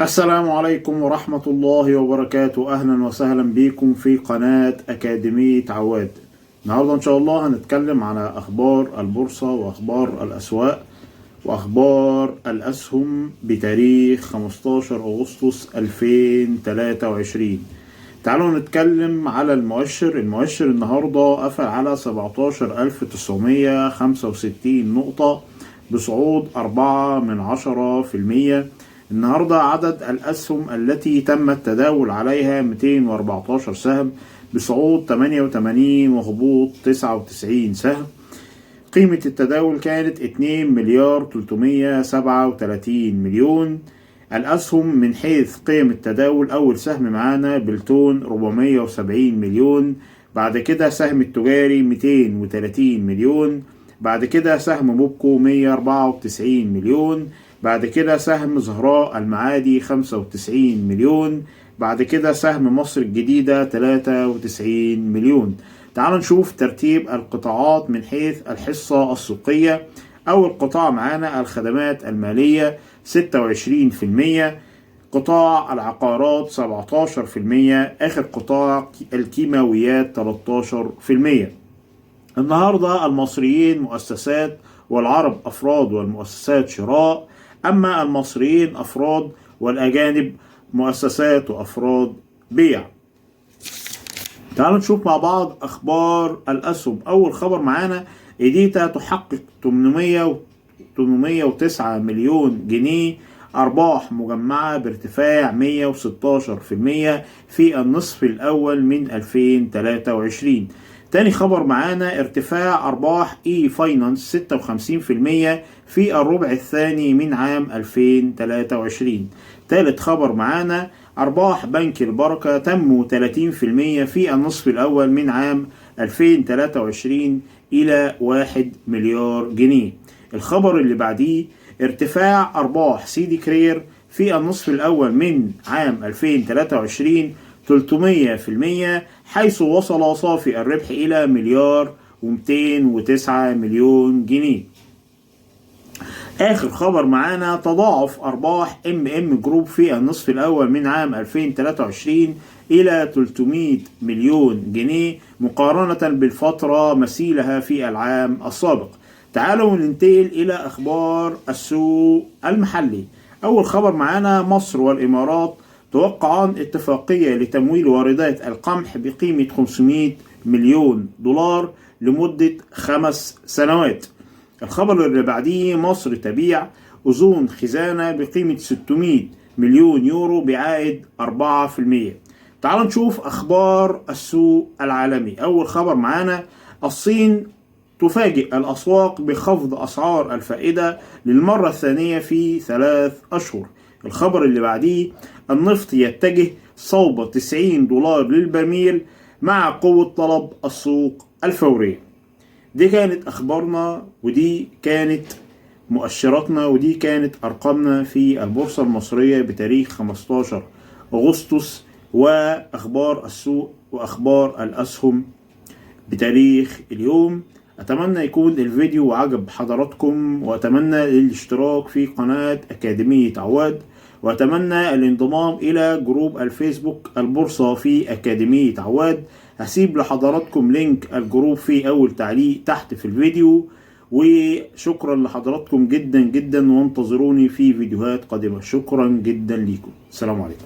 السلام عليكم ورحمة الله وبركاته. أهلا وسهلا بكم في قناة أكاديمية عواد. النهاردة إن شاء الله هنتكلم على أخبار البورصة وأخبار الأسواق وأخبار الأسهم بتاريخ 15 أغسطس 2023. تعالوا نتكلم على المؤشر النهاردة قفل على 17965 نقطة بصعود 4%. النهاردة عدد الأسهم التي تم التداول عليها 214 سهم بصعود 88 وهبوط 99 سهم. قيمة التداول كانت 2 مليار 337 مليون. الأسهم من حيث قيم التداول، أول سهم معانا بلتون 470 مليون، بعد كده سهم التجاري 230 مليون، بعد كده سهم بوبكو 194 مليون، بعد كده سهم زهراء المعادي 95 مليون، بعد كده سهم مصر الجديدة 93 مليون. تعالوا نشوف ترتيب القطاعات من حيث الحصة السوقية. أول قطاع معانا الخدمات المالية 26%، قطاع العقارات 17%، آخر قطاع الكيماويات 13%. النهاردة المصريين مؤسسات والعرب أفراد والمؤسسات شراء، أما المصريين أفراد والأجانب مؤسسات وأفراد بيع. تعالوا نشوف مع بعض أخبار الأسهم. أول خبر معانا إيديتا تحقق 809 مليون جنيه أرباح مجمعة بارتفاع 116% في النصف الأول من 2023. تاني خبر معانا ارتفاع أرباح إي فاينانس 56% في الربع الثاني من عام 2023. تالت خبر معانا أرباح بنك البركة تنمو 30% في النصف الأول من عام 2023 إلى 1 مليار جنيه. الخبر اللي بعديه ارتفاع أرباح سيدي كرير في النصف الأول من عام 2023 300%، حيث وصل صافي الربح إلى مليار و209 مليون جنيه. آخر خبر معانا تضاعف أرباح ام جروب في النصف الأول من عام 2023 إلى 300 مليون جنيه مقارنة بالفترة مثيلها في العام السابق. تعالوا ننتقل إلى أخبار السوق المحلي. أول خبر معانا مصر والإمارات توقعان اتفاقية لتمويل واردات القمح بقيمة 500 مليون دولار لمدة 5 سنوات. الخبر اللي بعديه مصر تبيع أذون خزانة بقيمة 600 مليون يورو بعائد 4%. تعالوا نشوف أخبار السوق العالمي. أول خبر معانا الصين تفاجئ الأسواق بخفض أسعار الفائدة للمرة الثانية في 3 أشهر. الخبر اللي بعديه النفط يتجه صوب 90 دولار للبرميل مع قوة طلب السوق الفورية. دي كانت أخبارنا، ودي كانت مؤشراتنا، ودي كانت أرقامنا في البورصة المصرية بتاريخ 15 أغسطس، وأخبار السوق وأخبار الأسهم بتاريخ اليوم. أتمنى يكون الفيديو عجب حضراتكم، وأتمنى الاشتراك في قناة أكاديمية عواد، وأتمنى الانضمام إلى جروب الفيسبوك البورصة في أكاديمية عواد. هسيب لحضراتكم لينك الجروب في أول تعليق تحت في الفيديو. وشكرا لحضراتكم جدا جدا، وانتظروني في فيديوهات قادمة. شكرا جدا ليكم. السلام عليكم.